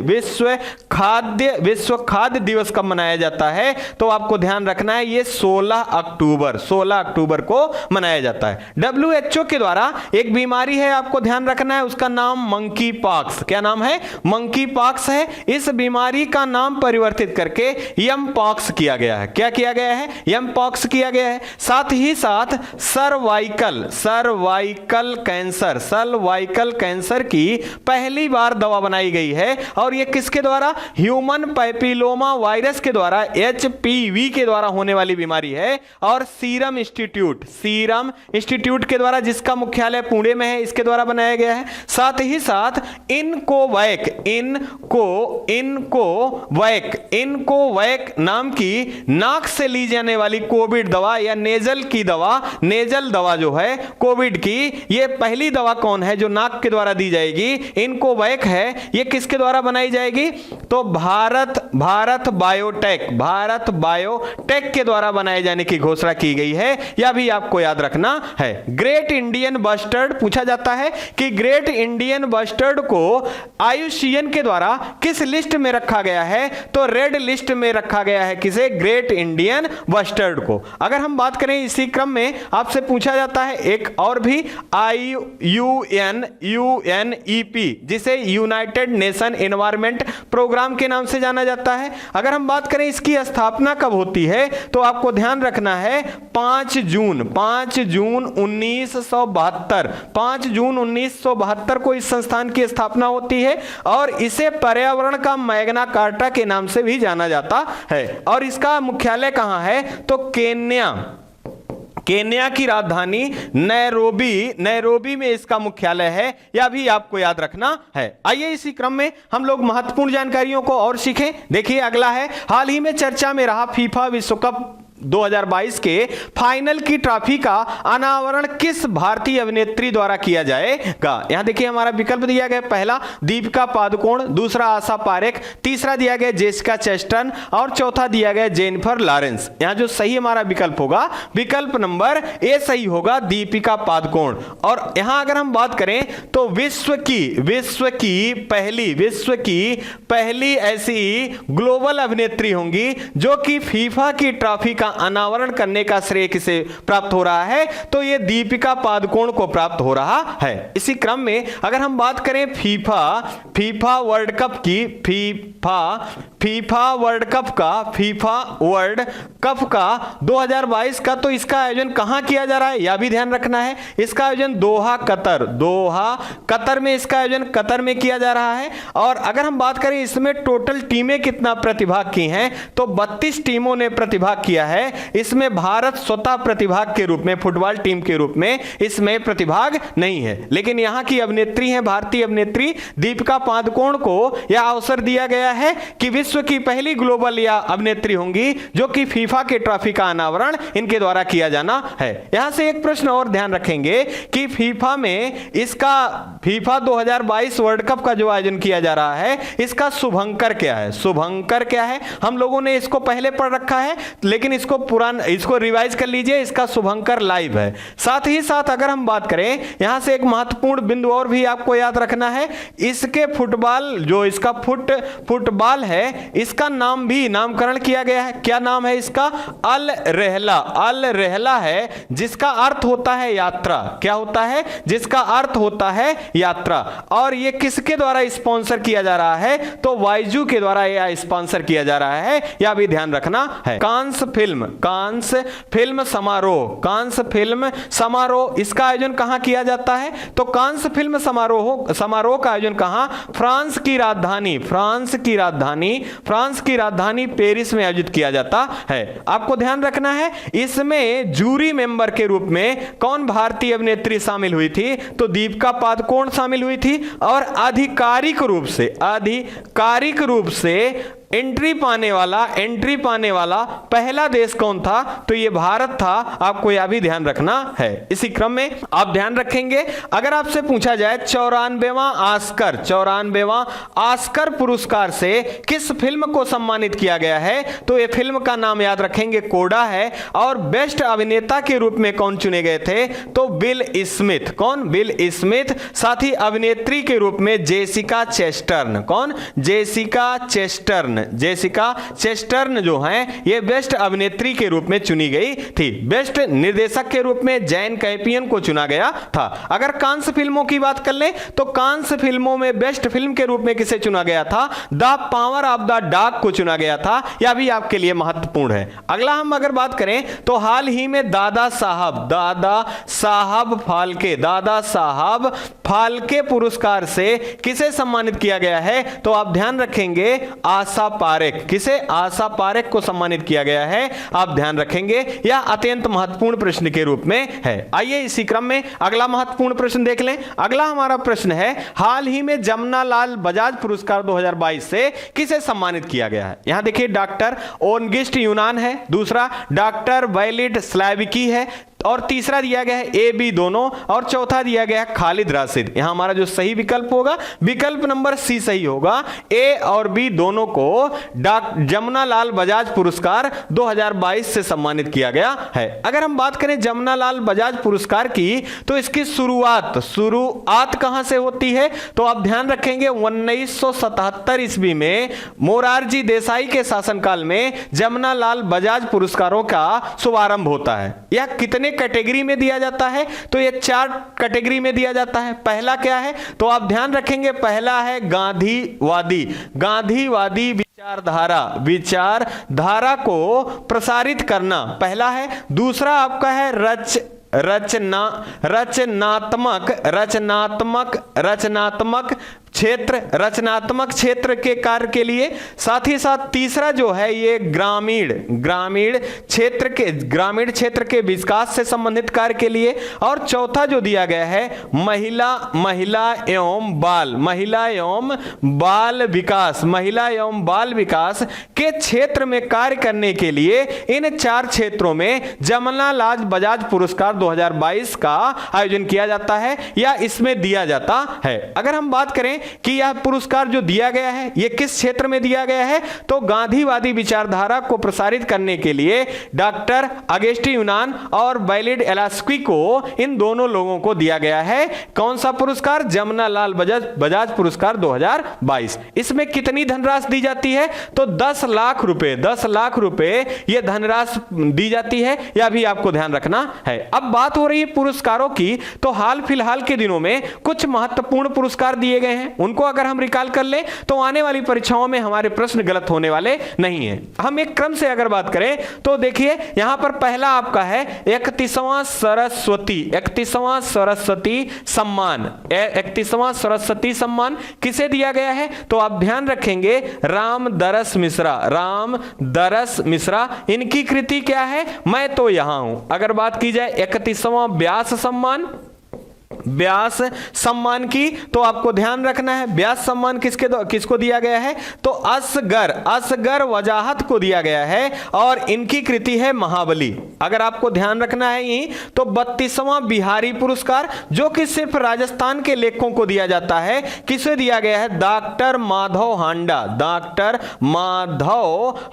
दिवस कब मनाया जाता है, तो आपको ध्यान रखना है ये 16 अक्टूबर को मनाया जाता है। WHO के द्वारा एक बीमारी है, आपको ध्यान रखना है, उसका नाम मंकी पॉक्स। क्या नाम है, मंकी पॉक्स है। इस बीमारी का नाम परिवर्तित करके यम पॉक्स किया गया है। क्या किया गया है, यम पॉक्स किया गया है। साथ ही साथ सर्वाइकल कैंसर की पहली बार दवा बनाई गई है। और यह किसके द्वारा, ह्यूमन पैपिलोमा वायरस के द्वारा, HPV के द्वारा होने वाली बीमारी है। और सीरम इंस्टीट्यूट के द्वारा, जिसका मुख्यालय पुणे में है, इसके द्वारा बनाया गया है। साथ ही साथ इनकोवैक नाम की नाक से ली जाने वाली कोविड दवा या नेजल दवा जो है कोविड की, ये पहली दवा कौन है जो नाक के द्वारा दी जाएगी, इनकोवैक है। ये किसके द्वारा बनाई जाएगी, तो भारत बायोटेक के द्वारा बनाए जाने की घोषणा की गई है। यह भी आपको याद रखना है। ग्रेट इंडियन बस्टर्ड पूछा जाता है कि ग्रेट इंडियन बस्टर्ड को IUCN के द्वारा किस लिस्ट में रखा गया है, तो रेड लिस्ट में रखा गया है। किसे, ग्रेट इंडियन बस्टर्ड को। अगर हम बात करें इसी क्रम में आपसे पूछा जाता है एक और भी, UNEP, जिसे यूनाइटेड नेशन एनवायरमेंट प्रोग्राम के नाम से जाना जाता है। अगर हम बात करें इसकी स्थापना कब होती है, तो आपको ध्यान रखना है 5 जून 1972 को इस संस्थान की स्थापना होती है। और इसे पर्यावरण का मैग्ना कार्टा के नाम से भी जाना जाता है। और इसका मुख्यालय कहां है, तो केन्या की राजधानी नैरोबी में इसका मुख्यालय है। यह भी आपको याद रखना है। आइए इसी क्रम में हम लोग महत्वपूर्ण जानकारियों को और सीखें। देखिए अगला है, हाल ही में चर्चा में रहा फीफा विश्व कप 2022 के फाइनल की ट्रॉफी का अनावरण किस भारतीय अभिनेत्री द्वारा किया जाएगा। यहां देखिए हमारा विकल्प दिया गया, पहला दीपिका पादुकोण, दूसरा आशा पारेख, तीसरा दिया गया जेसिका चेस्टन और चौथा दिया गया जेनिफर लॉरेंस। यहां जो सही हमारा विकल्प होगा, विकल्प नंबर ए सही होगा, दीपिका पादुकोण। और यहां अगर हम बात करें तो विश्व की पहली ऐसी ग्लोबल अभिनेत्री होंगी जो कि फीफा की ट्रॉफी का अनावरण करने का श्रेय किसे प्राप्त हो रहा है, तो यह दीपिका पादुकोण को प्राप्त हो रहा है। इसी क्रम में अगर हम बात करें फीफा वर्ल्ड कप की, फीफा वर्ल्ड कप का 2022 का, तो इसका आयोजन कहां किया जा रहा है, यह भी ध्यान रखना है। इसका आयोजन दोहा कतर में इसका आयोजन कतर में किया जा रहा है। और अगर हम बात करें इसमें टोटल टीमें कितना प्रतिभाग की हैं, तो 32 टीमों ने प्रतिभाग किया है। इसमें भारत स्वतः प्रतिभाग के रूप में, फुटबॉल टीम के रूप में इसमें प्रतिभाग नहीं है। लेकिन यहां की अभिनेत्री हैं, भारतीय अभिनेत्री दीपिका पादुकोण को यह अवसर दिया गया है कि विश्व विश्व की पहली ग्लोबल या अभिनेत्री होंगी जो कि फीफा के ट्रॉफी का अनावरण इनके द्वारा किया जाना है। यहां से एक प्रश्न और ध्यान रखेंगे कि फीफा में इसका फीफा 2022 वर्ल्ड कप का जो आयोजन किया जा रहा है, इसका शुभंकर क्या है? शुभंकर क्या है? हम लोगों ने इसको पहले पढ़ रखा है, लेकिन इसको रिवाइज कर लीजिए। इसका शुभंकर लाइव है। साथ ही साथ अगर हम बात करें, यहां से एक महत्वपूर्ण बिंदु और भी आपको याद रखना है, इसके फुटबॉल जो इसका फुटबॉल है, इसका नाम भी नामकरण किया गया है। क्या नाम है इसका? अल रहला। अल रहला है जिसका अर्थ होता है यात्रा। क्या होता है? जिसका अर्थ होता है यात्रा। और यह किसके द्वारा स्पॉन्सर किया जा रहा है? तो वाइजू के द्वारा यह स्पॉन्सर किया जा रहा है, यह भी ध्यान रखना है। कांस फिल्म समारोह इसका आयोजन कहां किया जाता है? तो कांस फिल्म समारोह का आयोजन कहां? फ्रांस की राजधानी पेरिस में आयोजित किया जाता है। आपको ध्यान रखना है, इसमें जूरी मेंबर के रूप में कौन भारतीय अभिनेत्री शामिल हुई थी? तो दीपिका पादुकोण शामिल हुई थी। और आधिकारिक रूप से एंट्री पाने वाला पहला देश कौन था? तो यह भारत था। आपको यह भी ध्यान रखना है। इसी क्रम में आप ध्यान रखेंगे, अगर आपसे पूछा जाए 94वां ऑस्कर पुरस्कार से किस फिल्म को सम्मानित किया गया है, तो यह फिल्म का नाम याद रखेंगे, कोडा है। और बेस्ट अभिनेता के रूप में कौन चुने गए थे? तो बिल स्मिथ। कौन? Bill Smith. साथ ही अभिनेत्री के रूप में जेसिका चेस्टर्न। कौन? जेसिका चेस्टर्न जो हैं, ये बेस्ट अभिनेत्री के रूप में चुनी गई थी। बेस्ट निर्देशक के रूप में जैन कैपियन को चुना गया था। अगर कांस फिल्मों की बात कर लें, तो कांस फिल्मों में बेस्ट फिल्म के रूप में किसे चुना गया था? The power of the dog को चुना गया था। यह भी आपके लिए महत्वपूर्ण है। अगला हम अगर बात करें, तो हाल ही में दादा साहब फाल्के पुरस्कार से किसे सम्मानित किया गया है? तो आप ध्यान रखेंगे, आशा पारेख। किसे? आशा पारेख को सम्मानित किया गया है। आप ध्यान रखेंगे, यह अत्यंत महत्वपूर्ण प्रश्न के रूप में है। आइए इसी क्रम में अगला महत्वपूर्ण प्रश्न देख लें। अगला हमारा प्रश्न है, हाल ही में जमनालाल बजाज पुरस्कार 2022 से किसे सम्मानित किया गया है? यहां देखिए, डॉक्टर ओनगिस्ट यूनान है, दूसरा डॉक्टर वैलिड स्लाविकी है, और तीसरा दिया गया है ए-बी दोनों, और चौथा दिया गया है खालिद राशिद। यहां हमारा जो सही विकल्प होगा, विकल्प नंबर सी सही होगा। ए और बी दोनों को जमनालाल बजाज पुरस्कार 2022 से सम्मानित किया गया है। अगर हम बात करें जमनालाल बजाज पुरस्कार की, तो इसकी शुरुआत कहां से होती है? तो आप ध्यान रखेंगे, 1977 ईस्वी में मोरारजी देसाई के शासनकाल में जमनालाल बजाज पुरस्कारों का शुभारंभ होता है। यह कितने कैटेगरी में दिया जाता है? तो यह 4 कैटेगरी में दिया जाता है। पहला क्या है? तो आप ध्यान रखेंगे, पहला है गांधीवादी विचारधारा को प्रसारित करना, पहला है। दूसरा आपका है रचनात्मक क्षेत्र के कार्य के लिए। साथ ही साथ तीसरा जो है ये ग्रामीण क्षेत्र के विकास से संबंधित कार्य के लिए। और चौथा जो दिया गया है महिला एवं बाल विकास के क्षेत्र में कार्य करने के लिए। इन 4 क्षेत्रों में जमनालाल बजाज पुरस्कार 2022 का आयोजन किया जाता है या इसमें दिया जाता है। अगर हम बात करें कि यह पुरस्कार जो दिया गया है, यह किस क्षेत्र में दिया गया है, तो गांधीवादी विचारधारा को प्रसारित करने के लिए डॉक्टर अगस्टी यूनान और वैलिड एलास्की को, इन दोनों लोगों को दिया गया है। कौन सा पुरस्कार? जमनालाल बजाज पुरस्कार 2022। इसमें कितनी धनराशि दी जाती है? तो 10 लाख रुपए यह धनराशि दी जाती है। यह भी आपको ध्यान रखना है। अब बात हो रही है पुरस्कारों की, तो हाल फिलहाल के दिनों में कुछ महत्वपूर्ण पुरस्कार दिए गए हैं। उनको अगर हम रिकॉल कर लें, तो आने वाली परीक्षाओं में हमारे प्रश्न गलत होने वाले नहीं हैं। हम एक क्रम से अगर बात करें, तो देखिए यहां पर पहला आपका है 31वां सरस्वती सम्मान किसे दिया गया है? तो आप ध्यान रखेंगे, रामदरस मिश्रा। इनकी कृति क्या है? मैं तो यहां हूं। अगर बात की जाए 31वां व्यास व्यास सम्मान की, तो आपको ध्यान रखना है व्यास सम्मान किसको दिया गया है, तो असगर वजाहत को दिया गया है और इनकी कृति है महाबली। अगर आपको ध्यान रखना है यही, तो 32वां बिहारी पुरस्कार जो कि सिर्फ राजस्थान के लेखकों को दिया जाता है, किसे दिया गया है, डॉक्टर माधव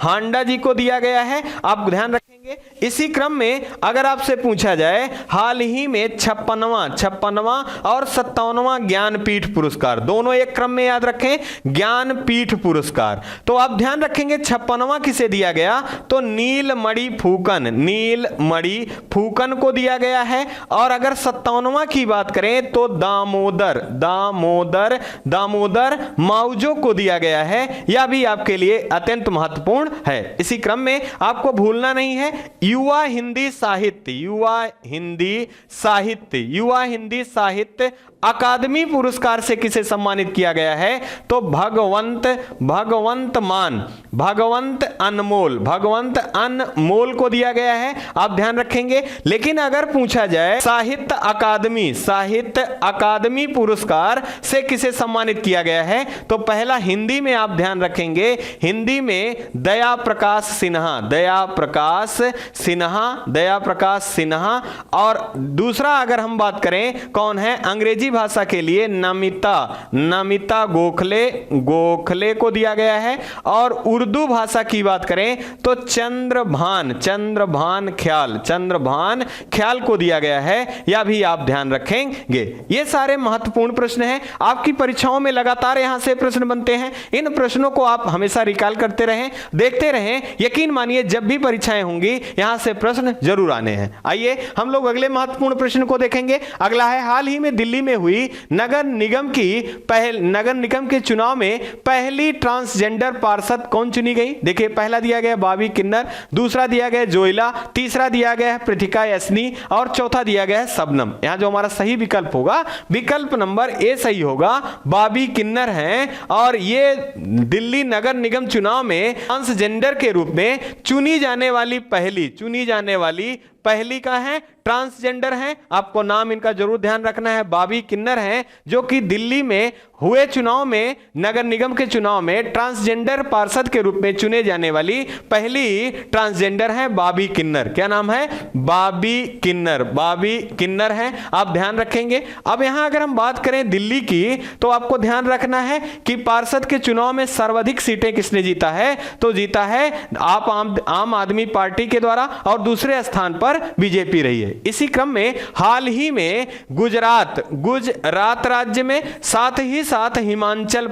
हांडा जी को दिया गया है। आप ध्यान रखेंगे। इसी क्रम में अगर आपसे पूछा जाए हाल ही में 56वां और 57वां ज्ञानपीठ पुरस्कार, दोनों एक क्रम में याद रखें, ज्ञानपीठ पुरस्कार, तो आप ध्यान रखेंगे 56वां किसे दिया गया, तो नीलमणि फूकन को दिया गया है। और अगर 57वां की बात करें तो दामोदर माउजो को दिया गया है। यह भी आपके लिए अत्यंत महत्वपूर्ण है। इसी क्रम में आपको भूलना नहीं है युवा हिंदी साहित्य अकादमी पुरस्कार से किसे सम्मानित किया गया है, तो भगवंत अनमोल को दिया गया है। आप ध्यान रखेंगे। लेकिन अगर पूछा जाए साहित्य अकादमी पुरस्कार से किसे सम्मानित किया गया है, तो पहला हिंदी में आप ध्यान रखेंगे, हिंदी में दया प्रकाश सिन्हा। और दूसरा अगर हम बात करें कौन है, अंग्रेजी भाषा के लिए नमिता गोखले को दिया गया है। और उर्दू भाषा की बात करें तो चंद्रभान ख्याल को दिया गया है। यह भी आप ध्यान रखेंगे। ये सारे महत्वपूर्ण प्रश्न हैं, आपकी परीक्षाओं में लगातार यहां से प्रश्न बनते हैं। इन प्रश्नों को आप हमेशा रिकॉल करते रहें, देखते रहें। यकीन मानिए जब भी परीक्षाएं होंगी यहां से प्रश्न जरूर आने हैं। आइए हम लोग अगले महत्वपूर्ण प्रश्न को देखेंगे। अगला है हाल ही में दिल्ली में हुई नगर निगम के चुनाव में पहली ट्रांसजेंडर पार्षद कौन चुनी गई। देखिए पहला दिया गया बॉबी किन्नर, दूसरा दिया गया जोइला, तीसरा दिया गया है पृथिका यास्नी और चौथा दिया गया है शबनम। यहां जो हमारा सही विकल्प होगा, विकल्प नंबर ए सही होगा, बॉबी किन्नर हैं। और ये दिल्ली नगर निगम चुनाव में ट्रांसजेंडर के रूप में चुनी जाने वाली पहली का है, ट्रांसजेंडर हैं। आपको नाम इनका जरूर ध्यान रखना है, बॉबी किन्नर हैं, जो कि दिल्ली में हुए चुनाव में, नगर निगम के चुनाव में ट्रांसजेंडर पार्षद के रूप में चुने जाने वाली पहली ट्रांसजेंडर हैं बॉबी किन्नर। क्या नाम है, बॉबी किन्नर हैं। आप ध्यान रखेंगे। अब यहां अगर हम बात करें दिल्ली की, तो आपको ध्यान रखना है कि पार्षद के चुनाव में सर्वाधिक सीटें किसने जीता है, तो जीता है आम आदमी पार्टी के द्वारा और दूसरे स्थान पर बीजेपी रही है। इसी क्रम में हाल ही में गुजरात राज्य में साथ ही साथ हिमाचल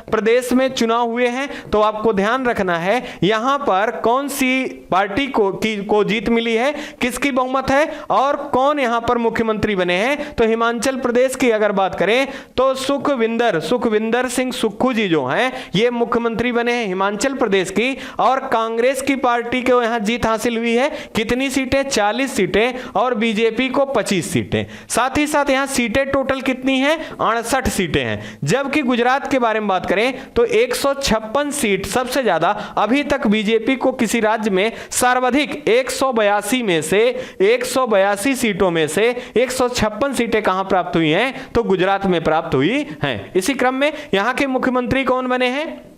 प्रदेश में चुनाव हुए हैं। तो आपको ध्यान रखना है यहां पर कौन सी पार्टी को जीत मिली है, किसकी बहुमत है और कौन यहां पर मुख्यमंत्री बने हैं। तो हिमाचल प्रदेश की अगर बात करें तो सुखविंदर सिंह सुक्खू जी जो हैं ये मुख्यमंत्री बने हैं हिमाचल प्रदेश की। और कांग्रेस की पार्टी को यहां जीत हासिल हुई है, कितनी सीटें, 40 सीटें और बीजेपी को 25 सीटें। साथ ही साथ यहां सीटें टोटल कितनी हैं, 68 सीटें हैं। जबकि गुजरात के बारे में बात करें तो 156 सीट सबसे ज्यादा अभी तक बीजेपी को किसी राज्य में सर्वाधिक 182 सीटों में से 156 सीटें कहां प्राप्त हुई हैं, तो गुजरात में प्राप्त हुई हैं। इसी क्रम में यहां के मुख्यमंत्री कौन बने हैं,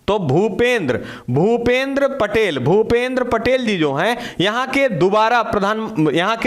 तो भूपेंद्र पटेल जी जो हैं यहाँ के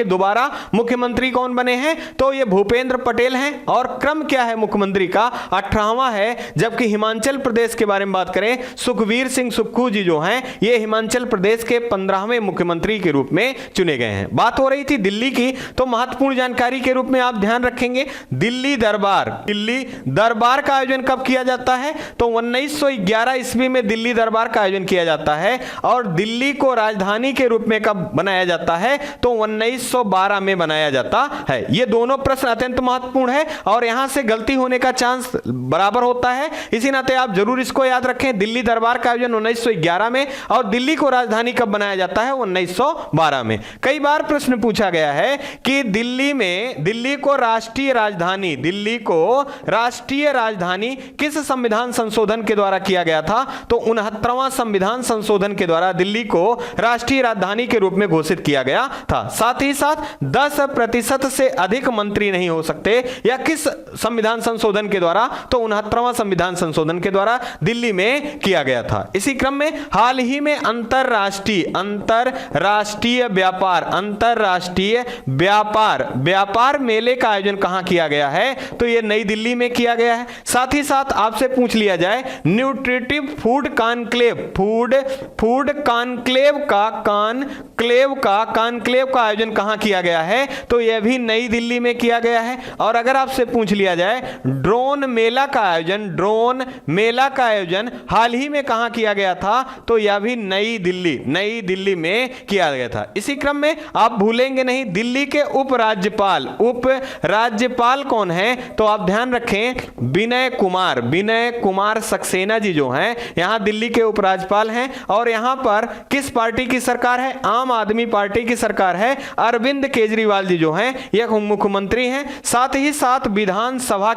दोबारा मुख्यमंत्री कौन बने हैं, तो ये भूपेंद्र पटेल हैं। और क्रम क्या है मुख्यमंत्री का, 18वां है। जबकि हिमाचल प्रदेश के बारे में बात करें, सुखवीर सिंह सुक्खू जी जो हैं ये हिमाचल प्रदेश के 15वें मुख्यमंत्री के रूप में चुने गए हैं। बात हो रही थी दिल्ली की, तो महत्वपूर्ण जानकारी के रूप में आप ध्यान रखेंगे दिल्ली दरबार का आयोजन कब किया जाता है, तो 1911 ईस्वी में दिल्ली दरबार का आयोजन किया जाता है। और दिल्ली को राजधानी के रूप में कब बनाया जाता है, तो 1912 में बनाया जाता है। ये दोनों प्रश्न अत्यंत महत्वपूर्ण है और यहां से गलती होने का चांस बराबर होता है। इसी नाते आप जरूर इसको याद रखें, दिल्ली दरबार का आयोजन 1911 में और दिल्ली को राजधानी कब बनाया जाता है, 1912 में। कई बार प्रश्न पूछा गया है कि दिल्ली को राष्ट्रीय राजधानी किस संविधान संशोधन के द्वारा किया गया था, था? तो 69वां संविधान संशोधन के द्वारा दिल्ली को राष्ट्रीय राजधानी के रूप में घोषित किया गया था। साथ ही साथ 10% से अधिक मंत्री नहीं हो सकते, या किस संविधान संशोधन के द्वारा? तो 69वां संविधान संशोधन के द्वारा दिल्ली में किया गया था। इसी क्रम में हाल ही में अंतरराष्ट्रीय व्यापार मेले का आयोजन कहां किया गया है? तो यह नई दिल्ली में किया गया है। साथ ही साथ आपसे पूछ लिया जाए न्यूट्रिटिव फूड कॉन्क्लेव का आयोजन कहां किया गया है? तो यह भी नई दिल्ली में किया गया है। और अगर आपसे पूछ लिया जाए ड्रोन मेला का आयोजन हाल ही में कहां किया गया था? तो यह भी नई दिल्ली में किया गया था। इसी क्रम में आप भूलेंगे नहीं, दिल्ली के उपराज्यपाल कौन हैं? तो आप ध्यान रखें, विनय कुमार सक्सेना जी जो हैं, यहां दिल्ली के उपराज्यपाल हैं। और यहां पर किस पार्टी की सरकार है? आम आदमी पार्टी की सरकार है। अरविंद केजरीवाल जी जो हैं, यह मुख्यमंत्री हैं। साथ ही साथ विधानसभा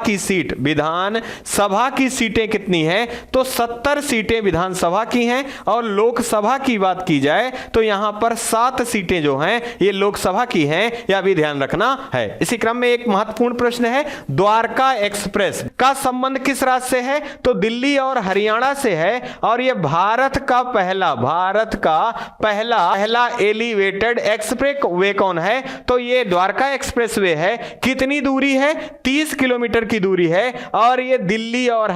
की सीटें कितनी हैं? तो 70 सीटें विधानसभा की हैं। और लोकसभा की बात की जाए तो यहां पर 7 सीटें जो हैं ये लोकसभा की हैं, यह भी ध्यान रखना है। इसी क्रम में एक महत्वपूर्ण प्रश्न है, द्वारका एक्सप्रेस का संबंध किस राज्य से है? तो दिल्ली और हरियाणा से है। और यह भारत का पहला एलिवेटेड एक्सप्रेस वे कौन है? तो यह द्वारका एक्सप्रेस वे है। कितनी दूरी है? 30 किलोमीटर की दूरी है। और यह दिल्ली और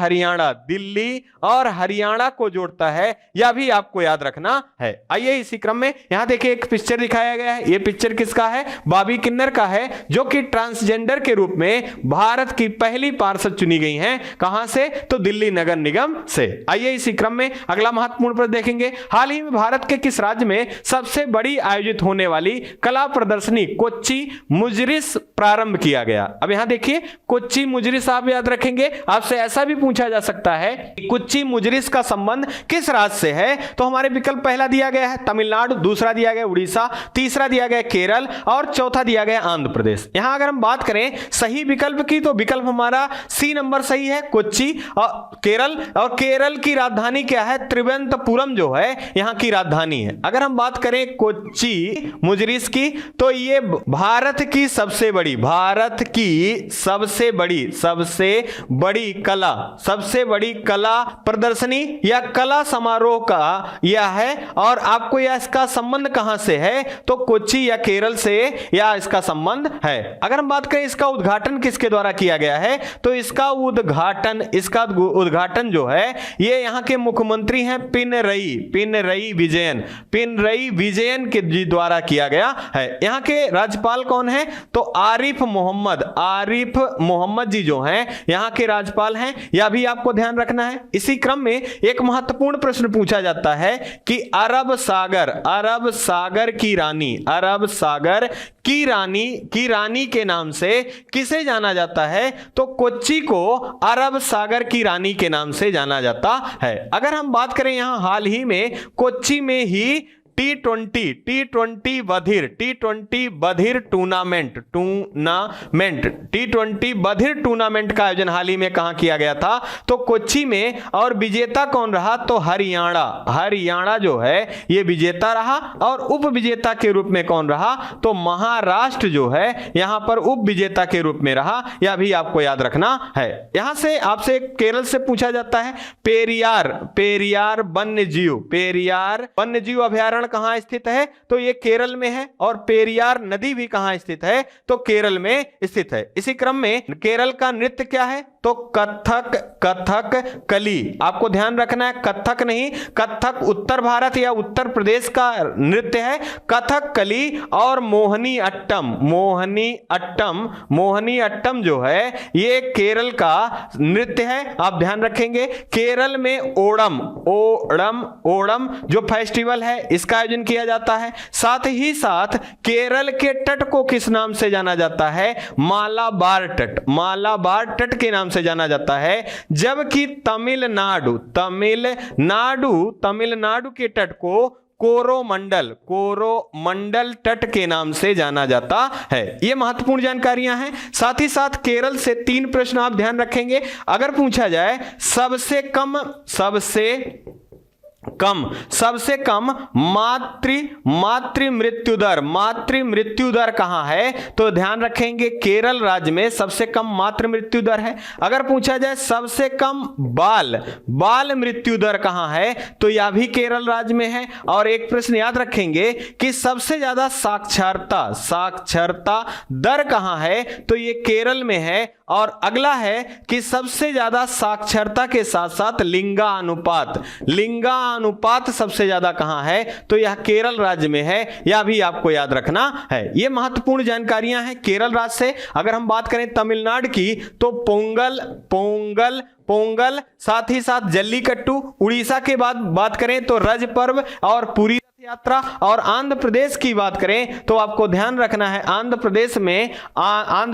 हरियाणा को जोड़ता है, यह भी आपको याद रखना है। आइए इसी क्रम में यहां देखिए एक पिक्चर दिखाया गया है। यह पिक्चर किसका है? बॉबी किन्नर का है, जो कि ट्रांसजेंडर के रूप में भारत की पहली पार्षद चुनी गई हैं। कहां से? तो दिल्ली नगर निगम से। आइए इसी क्रम में अगला महत्वपूर्ण प्रश्न देखेंगे, हाल ही में भारत के किस राज्य में सबसे बड़ी आयोजित होने वाली कला प्रदर्शनी कोच्चि मुजरिस प्रारंभ किया गया? अब यहां देखिए, कोच्चि मुजरिस आप याद रखेंगे। आपसे ऐसा भी पूछा जा सकता है कि कोच्चि मुजरिस का संबंध किस राज्य से है? तो हमारे विकल्प पहला दिया गया है तमिलनाडु, दूसरा दिया गया उड़ीसा, तीसरा दिया गया केरल और चौथा दिया गया आंध्र प्रदेश। यहां अगर हम बात करें सही विकल्प की, तो विकल्प हमारा सी नंबर सही है, कोच्चि और केरल। और केरल की राजधानी क्या है? त्रिवेंद्रपुरम जो है यहां की राजधानी है। अगर हम बात करें कोच्चि मुजरिस की, तो ये भारत की सबसे बड़ी कला प्रदर्शनी या कला समारोह का यह है। और आपको यह इसका संबंध कहां से है? तो कोच्चि या केरल से या इसका संबंध है। अगर हम बात करें इसका उद्घाटन किसके द्वारा किया गया है, तो इसका उद्घाटन जो है ये यहां के मुख्यमंत्री हैं पिनरई विजयन के द्वारा किया गया है। यहां के राज्यपाल कौन है? तो आरिफ मोहम्मद जी जो हैं यहां के राज्यपाल हैं, यह भी आपको ध्यान रखना है। इसी क्रम में एक महत्वपूर्ण प्रश्न पूछा जाता है कि अरब सागर की रानी के नाम से किसे जाना जाता है? तो कोच्चि को अरब सागर की रानी के नाम से जाना जाता है। अगर हम बात करें यहां हाल ही में कोच्चि में ही टी20 बधिर टूर्नामेंट का आयोजन हाल ही में कहां किया गया था? तो कोच्चि में। और विजेता कौन रहा? तो हरियाणा जो है ये विजेता रहा। और उप विजेता के रूप में कौन रहा? तो महाराष्ट्र जो है यहां पर उप विजेता के रूप में रहा। यह भी आपको याद रखना है। यहां से आपसे केरल से पूछा जाता है पेरियार वन्यजीव अभयारण्य कहां स्थित है? तो ये केरल में है। और पेरियार नदी भी कहां स्थित है? तो केरल में स्थित है। इसी क्रम में केरल का नृत्य क्या है? तो कथक कली। आपको ध्यान रखना है, कथक नहीं, कथक उत्तर भारत या उत्तर प्रदेश का नृत्य है। कथक कली और मोहनी अट्टम जो है ये केरल का नृत्य है। आप ध्यान रखेंगे, केरल में ओणम जो फेस्टिवल है इसका आयोजन किया जाता है। साथ ही साथ केरल के तट को किस नाम से जाना जाता है? मालाबार तट के नाम से जाना जाता है। जबकि तमिलनाडु के तट को कोरोमंडल तट के नाम से जाना जाता है। ये महत्वपूर्ण जानकारियां हैं। साथ ही साथ केरल से 3 प्रश्न आप ध्यान रखेंगे। अगर पूछा जाए सबसे कम मातृ मृत्यु दर कहां है, तो ध्यान रखेंगे केरल राज्य में सबसे कम मातृ मृत्यु दर है। अगर पूछा जाए सबसे कम बाल मृत्यु दर कहां है, तो यह भी केरल राज्य में है। और एक प्रश्न याद रखेंगे कि सबसे ज्यादा साक्षरता दर कहां है, तो यह केरल में है। और अगला है कि सबसे ज्यादा साक्षरता के साथ साथ लिंगानुपात सबसे ज्यादा कहां है, तो यह केरल राज्य में है। यह भी आपको याद रखना है। यह महत्वपूर्ण जानकारियां हैं केरल राज्य से। अगर हम बात करें तमिलनाडु की, तो पोंगल, साथ ही साथ जल्लीकट्टू। उड़ीसा के बाद बात करें तो रज पर्व और पूरी यात्रा। और आंध्र प्रदेश की बात करें तो आपको ध्यान रखना है आंध्र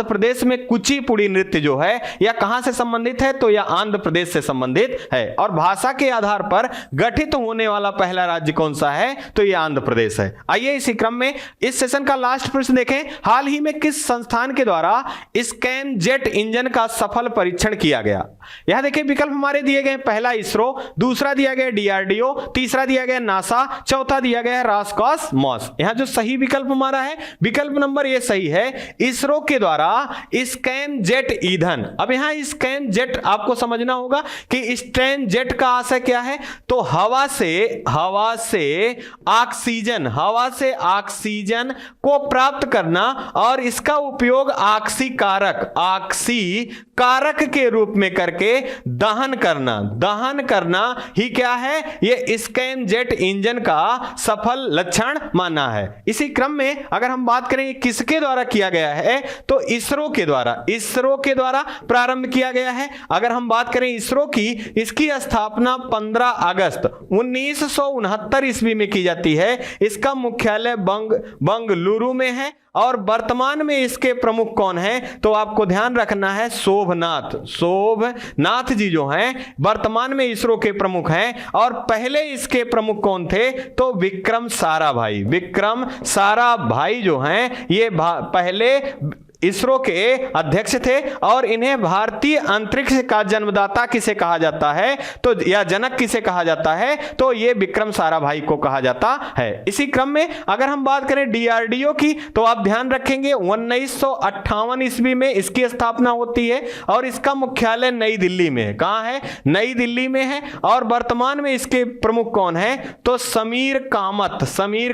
प्रदेश में कुचिपुड़ी नृत्य जो है यह कहां से संबंधित है, तो यह आंध्र प्रदेश से संबंधित है। और भाषा के आधार पर गठित होने वाला पहला राज्य कौन सा है, तो यह आंध्र प्रदेश है। आइए इसी क्रम में इस सेशन का लास्ट प्रश्न देखें। हाल ही में किस संस्थान के द्वारा स्कैमजेट इंजन का सफल परीक्षण किया गया? यहां देखिए विकल्प हमारे दिए गए। पहला इसरो, दूसरा दिया गया DRDO, तीसरा दिया गया नासा, चौथा दिया गया रॉसकॉसमॉस। यहां जो सही विकल्प हमारा है, विकल्प नंबर ये सही है, इसरो के द्वारा स्कैमजेट ईंधन। अब यहां स्कैमजेट आपको समझना होगा कि स्कैमजेट का आशय क्या है, तो हवा से ऑक्सीजन को प्राप्त करना और इसका उपयोग ऑक्सीकारक के रूप में करके दहन करना ही क्या है, ये स्कैमजेट इंजन का सफल लक्षण माना है। इसी क्रम में अगर हम बात करें किसके द्वारा किया गया है, तो इसरो के द्वारा प्रारंभ किया गया है। अगर हम बात करें इसरो की, इसकी स्थापना 15 अगस्त 1969 ईस्वी में की जाती है। इसका मुख्यालय बंगलुरु में है। और वर्तमान में इसके प्रमुख कौन हैं, तो आपको ध्यान रखना है शोभनाथ जी जो हैं वर्तमान में इसरो के प्रमुख हैं। और पहले इसके प्रमुख कौन थे, तो विक्रम साराभाई जो हैं ये पहले इसरो के अध्यक्ष थे। और इन्हें भारतीय अंतरिक्ष का जन्मदाता किसे कहा जाता है, तो या जनक किसे कहा जाता है, तो ये विक्रम साराभाई को कहा जाता है। इसी क्रम में अगर हम बात करें DRDO की, तो आप ध्यान रखेंगे 1958 ईस्वी में इसकी स्थापना होती है। और इसका मुख्यालय नई दिल्ली में है। कहां है, नई दिल्ली में है। और वर्तमान में इसके प्रमुख कौन है, तो समीर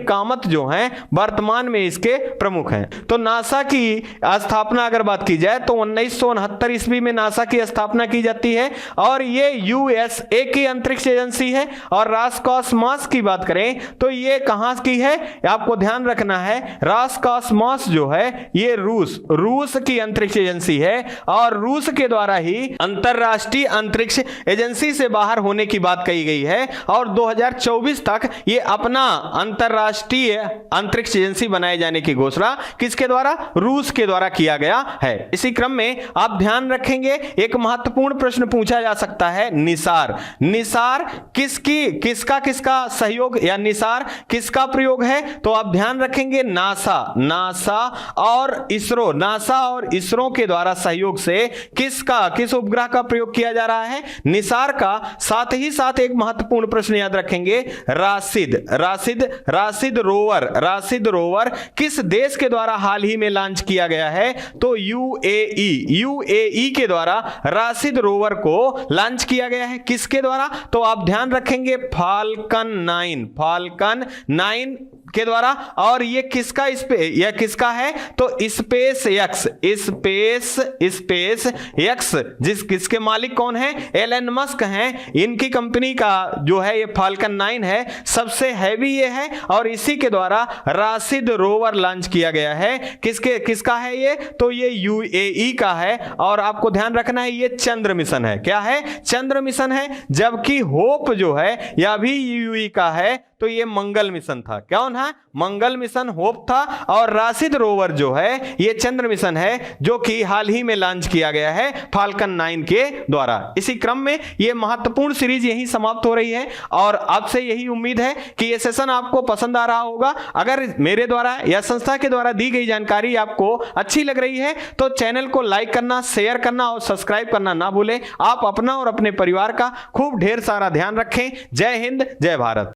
कामत जो हैं वर्तमान में इसके प्रमुख हैं। तो नासा की स्थापना अगर बात की जाए तो 1969 ईस्वी में नासा की स्थापना की जाती है। और ये USA की अंतरिक्ष एजेंसी है। और रॉसकॉसमॉस की बात करें तो ये कहां की है, आपको ध्यान रखना है रॉसकॉसमॉस जो है ये रूस की अंतरिक्ष एजेंसी है। और रूस के द्वारा ही अंतरराष्ट्रीय अंतरिक्ष एजेंसी से बाहर होने की बात कही गई है। और 2024 तक ये अपना अंतरराष्ट्रीय अंतरिक्ष एजेंसी बनाए जाने की घोषणा किसके द्वारा, रूस के द्वारा किया गया है। इसी क्रम में आप ध्यान रखेंगे एक महत्वपूर्ण प्रश्न पूछा जा सकता है, निसार किसका सहयोग या निसार किसका प्रयोग है, तो आप ध्यान रखेंगे नासा और इसरो के द्वारा सहयोग से किस उपग्रह का प्रयोग किया जा रहा है, निसार का। साथ ही साथ एक महत्वपूर्ण प्रश्न याद रखेंगे, राशिद रोवर किस देश के द्वारा हाल ही में लॉन्च किया गया है, तो यूएई के द्वारा राशिद रोवर को लॉन्च किया गया है। किसके द्वारा, तो आप ध्यान रखेंगे फाल्कन 9 के द्वारा। और ये किसका है, तो स्पेस एक्स जिसके मालिक कौन है, एलन मस्क हैं। इनकी कंपनी का जो है ये फाल्कन 9 है, सबसे हैवी ये है। और इसी के द्वारा राशिद रोवर लॉन्च किया गया है। किसका है ये, तो ये यूएई का है। और आपको ध्यान रखना है ये चंद्र मिशन है। क्या है, चंद्र मिशन है। जबकि होप जो है यह भी यूएई का है। तो तो ये मंगल मिशन था। कौन है? मंगल मिशन होप था। और राशिद रोवर जो है ये चंद्र मिशन है, जो कि हाल ही में लॉन्च किया गया है फाल्कन 9 के द्वारा। इसी क्रम में ये महत्वपूर्ण सीरीज यहीं समाप्त हो रही है और आपसे यही उम्मीद है कि ये सेशन आपको पसंद आ रहा होगा। अगर मेरे द्वारा या संस्था के द्वारा दी गई जानकारी आपको अच्छी लग रही है तो चैनल को लाइक करना, शेयर करना और सब्सक्राइब करना ना भूलें। आप अपना और अपने परिवार का खूब ढेर सारा ध्यान रखें। जय हिंद, जय भारत।